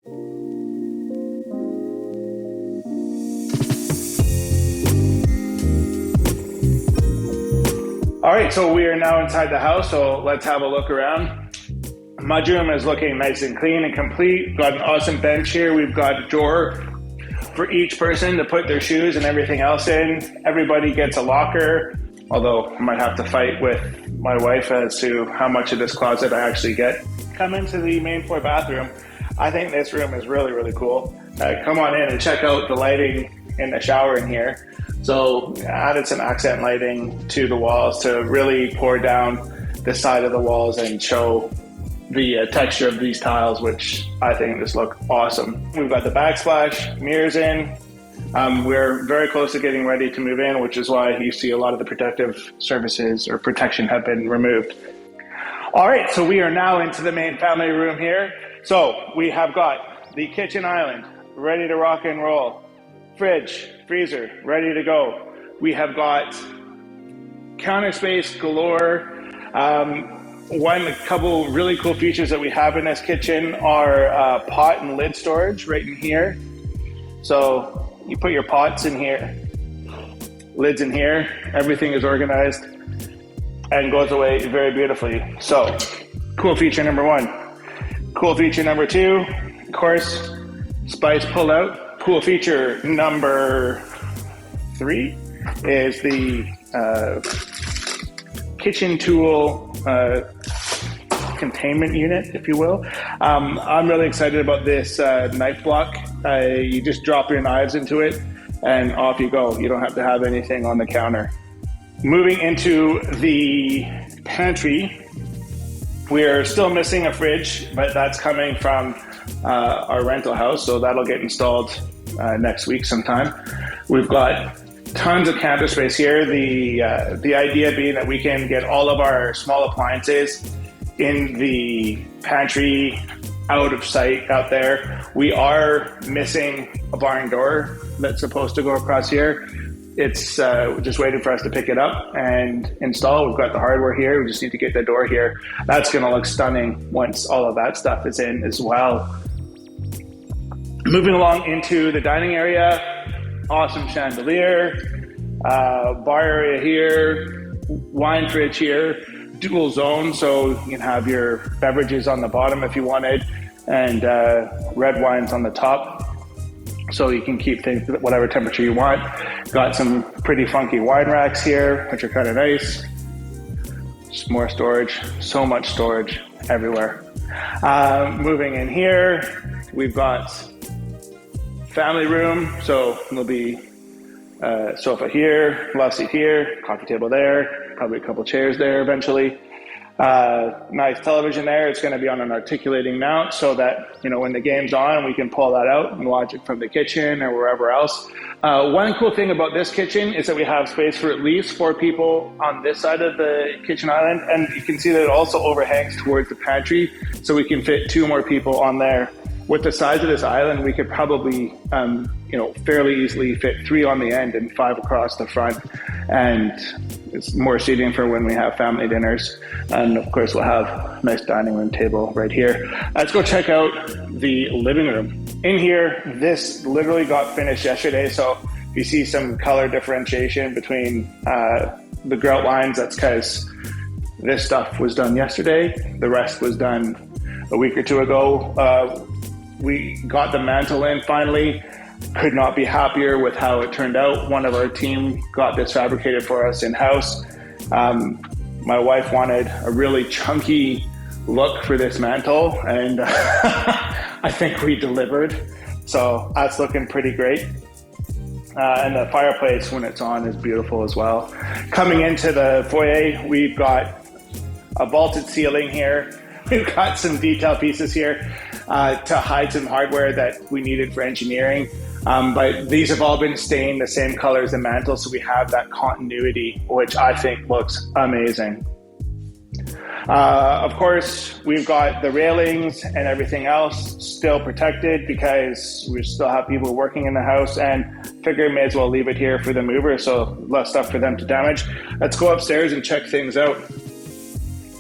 All right, so we are now inside the house, so let's have a look around. Mudroom is looking nice and clean and complete. Got an awesome bench here. We've got a drawer for each person to put their shoes and everything else in. Everybody gets a locker, although I might have to fight with my wife as to how much of this closet I actually get. Come into the main floor bathroom. I think this room is really, really cool. Come on in and check out the lighting in the shower in here. So added some accent lighting to the walls to really pour down the side of the walls and show the texture of these tiles, which I think just look awesome. We've got the backsplash, mirrors in. We're very close to getting ready to move in, which is why you see a lot of the protective surfaces or protection have been removed. All right, so we are now into the main family room here. So we have got the kitchen island ready to rock and roll. Fridge, freezer, ready to go. We have got counter space galore. A couple really cool features that we have in this kitchen are pot and lid storage right in here. So you put your pots in here, lids in here, everything is organized and goes away very beautifully. So cool feature number one. Cool feature number two, of course, spice pull out. Cool feature number three is the kitchen tool containment unit, if you will. I'm really excited about this knife block. You just drop your knives into it and off you go. You don't have to have anything on the counter. Moving into the pantry, we're still missing a fridge, but that's coming from our rental house, so that'll get installed next week sometime. We've got tons of counter space here. The idea being that we can get all of our small appliances in the pantry, out of sight out there. We are missing a barn door that's supposed to go across here. It's just waiting for us to pick it up and install. We've got the hardware here. We just need to get the door here. That's going to look stunning once all of that stuff is in as well. Moving along into the dining area, awesome chandelier, bar area here, wine fridge here, dual zone, so you can have your beverages on the bottom if you wanted, and red wines on the top, so you can keep things at whatever temperature you want. Got some pretty funky wine racks here, which are kind of nice. Just more storage, so much storage everywhere. Moving in here, we've got family room, so there'll be sofa here, love seat here, coffee table there, probably a couple chairs there eventually. Nice television there. It's going to be on an articulating mount so that, when the game's on, we can pull that out and watch it from the kitchen or wherever else. One cool thing about this kitchen is that we have space for at least 4 people on this side of the kitchen island, and you can see that it also overhangs towards the pantry, so we can fit 2 more people on there. With the size of this island, we could probably, fairly easily fit 3 on the end and 5 across the front. And it's more seating for when we have family dinners. And of course, we'll have a nice dining room table right here. Let's go check out the living room. In here, this literally got finished yesterday. So you see some color differentiation between the grout lines. That's because this stuff was done yesterday. The rest was done a week or 2 ago. We got the mantle in finally. Could not be happier with how it turned out. One of our team got this fabricated for us in-house. My wife wanted a really chunky look for this mantle, and I think we delivered. So that's looking pretty great. And the fireplace, when it's on, is beautiful as well. Coming into the foyer, we've got a vaulted ceiling here. We've got some detail pieces here to hide some hardware that we needed for engineering. But these have all been stained the same color as the mantle, so we have that continuity, which I think looks amazing. Of course, we've got the railings and everything else still protected because we still have people working in the house, and figure may as well leave it here for the mover, so less stuff for them to damage. Let's go upstairs and check things out.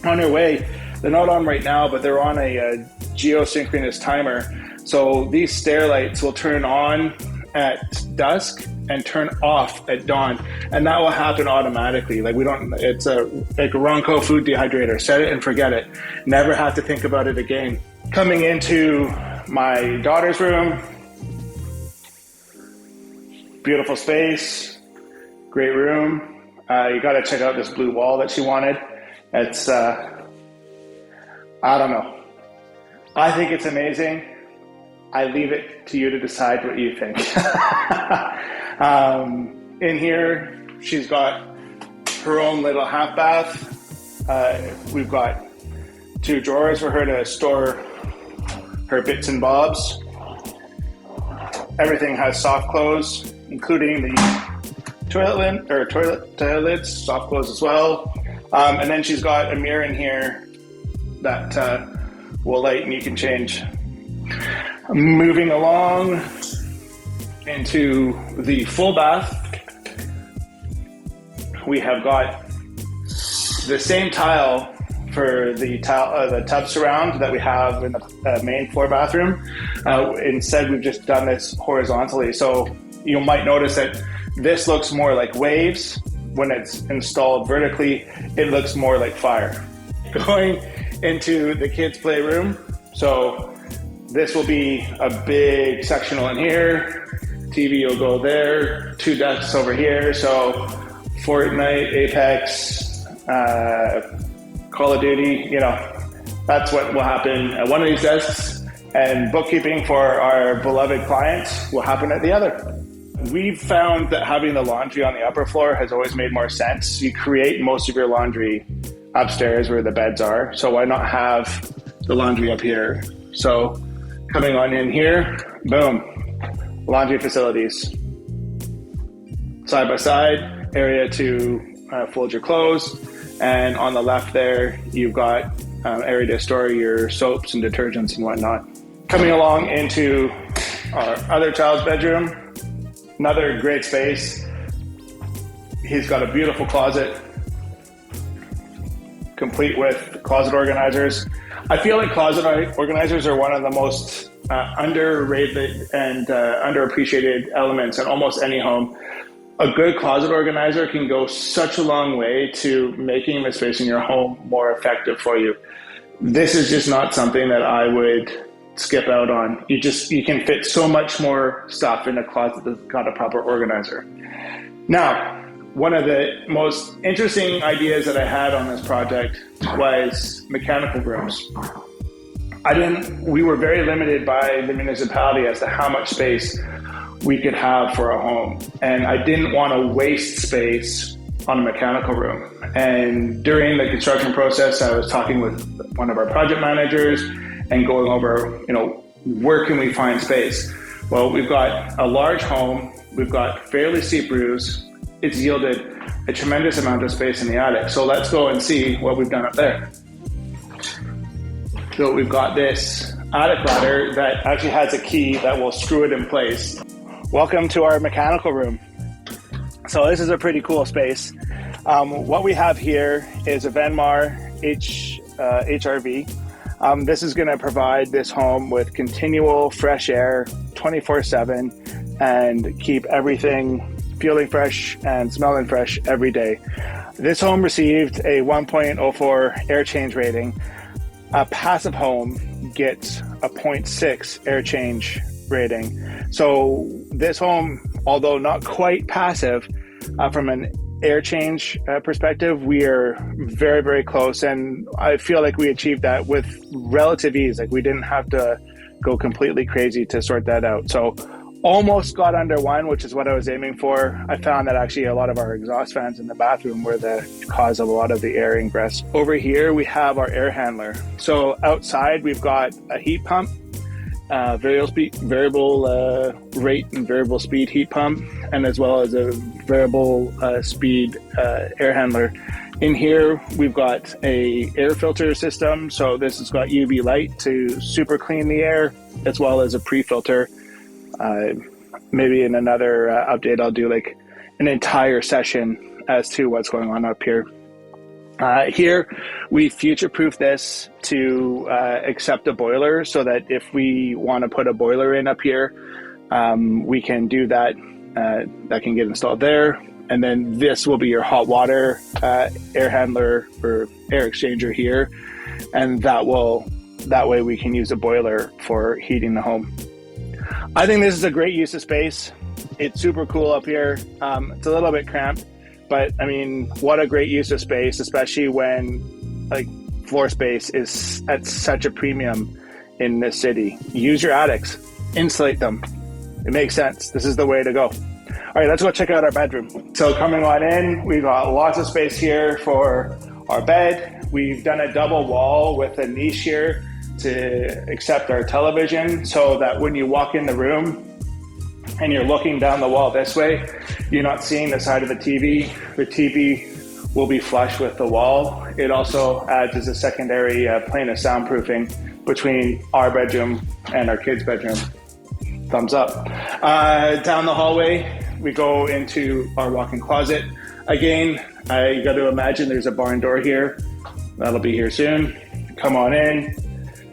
On our way, they're not on right now, but they're on a geosynchronous timer. So these stair lights will turn on at dusk and turn off at dawn, and that will happen automatically. Like it's like a Ronco food dehydrator. Set it and forget it. Never have to think about it again. Coming into my daughter's room, beautiful space, great room. You got to check out this blue wall that she wanted. It's I don't know. I think it's amazing. I leave it to you to decide what you think. In here, she's got her own little half bath. We've got 2 drawers for her to store her bits and bobs. Everything has soft close, including the toilet lids, soft close as well. And then she's got a mirror in here that will light and you can change. Moving along into the full bath, we have got the same tile for the tub surround that we have in the main floor bathroom. Instead, we've just done this horizontally. So you might notice that this looks more like waves. When it's installed vertically, it looks more like fire. Going into the kids' playroom. So this will be a big sectional in here. TV will go there. 2 desks over here. So Fortnite, Apex, Call of Duty, that's what will happen at one of these desks. And bookkeeping for our beloved clients will happen at the other. We've found that having the laundry on the upper floor has always made more sense. You create most of your laundry upstairs where the beds are. So why not have the laundry up here? So coming on in here, boom, laundry facilities. Side by side, area to fold your clothes. And on the left there, you've got area to store your soaps and detergents and whatnot. Coming along into our other child's bedroom, another great space. He's got a beautiful closet, complete with closet organizers. I feel like closet organizers are one of the most underrated and underappreciated elements in almost any home. A good closet organizer can go such a long way to making the space in your home more effective for you. This is just not something that I would skip out on. You can fit so much more stuff in a closet that's got a proper organizer. Now, one of the most interesting ideas that I had on this project was mechanical rooms. We were very limited by the municipality as to how much space we could have for a home. And I didn't want to waste space on a mechanical room. And during the construction process, I was talking with one of our project managers and going over, where can we find space? Well, we've got a large home. We've got fairly steep roofs. It's yielded a tremendous amount of space in the attic. So let's go and see what we've done up there. So we've got this attic ladder that actually has a key that will screw it in place. Welcome to our mechanical room. So this is a pretty cool space. What we have here is a Venmar HRV. This is going to provide this home with continual fresh air 24/7 and keep everything feeling fresh and smelling fresh every day. This home received a 1.04 air change rating. A passive home gets a 0.6 air change rating. So this home, although not quite passive, from an air change perspective, we are very, very close. And I feel like we achieved that with relative ease. Like we didn't have to go completely crazy to sort that out. So almost got under 1, which is what I was aiming for. I found that actually a lot of our exhaust fans in the bathroom were the cause of a lot of the air ingress. Over here, we have our air handler. So outside, we've got a heat pump, variable rate and variable speed heat pump, and as well as a variable speed air handler. In here, we've got a air filter system. So this has got UV light to super clean the air, as well as a pre-filter. Maybe in another update, I'll do like an entire session as to what's going on up here. Here, we future-proof this to accept a boiler so that if we want to put a boiler in up here, we can do that. That can get installed there. And then this will be your hot water air handler or air exchanger here. And that way we can use a boiler for heating the home. I think this is a great use of space. It's super cool up here. It's a little bit cramped, but I mean, what a great use of space, especially when like floor space is at such a premium in this city. Use your attics, insulate them. It makes sense. This is the way to go. All right, let's go check out our bedroom. So coming on in, we've got lots of space here for our bed. We've done a double wall with a niche here to accept our television so that when you walk in the room and you're looking down the wall this way, you're not seeing the side of the TV. The TV will be flush with the wall. It also adds as a secondary plane of soundproofing between our bedroom and our kids' bedroom. Thumbs up. Down the hallway, we go into our walk-in closet. Again, you got to imagine there's a barn door here. That'll be here soon. Come on in.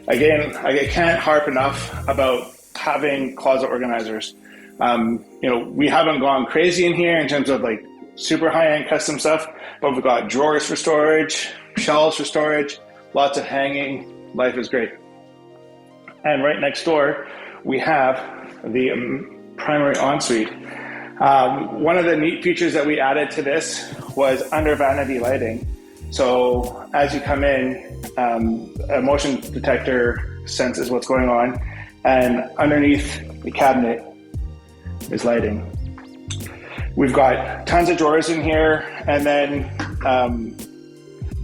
Again, I can't harp enough about having closet organizers. We haven't gone crazy in here in terms of like super high-end custom stuff, but we've got drawers for storage, shelves for storage, lots of hanging. Life is great. And right next door, we have the primary ensuite. One of the neat features that we added to this was under-vanity lighting. So as you come in, a motion detector senses what's going on, and underneath the cabinet is lighting. We've got tons of drawers in here, and then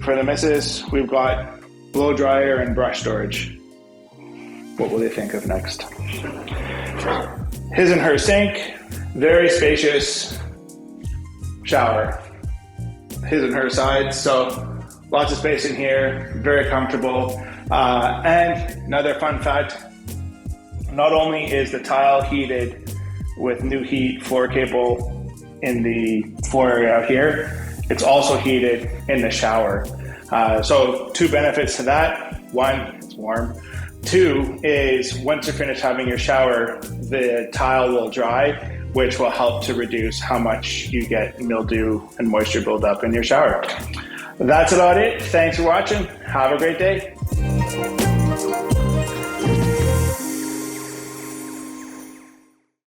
for the missus, we've got blow dryer and brush storage. What will they think of next? His and her sink, very spacious shower. His and her sides, so lots of space in here, very comfortable. And another fun fact, not only is the tile heated with new heat floor cable in the floor area out here, it's also heated in the shower. So two benefits to that. One, it's warm. Two is once you're finished having your shower, the tile will dry, which will help to reduce how much you get mildew and moisture buildup in your shower. That's about it. Thanks for watching. Have a great day.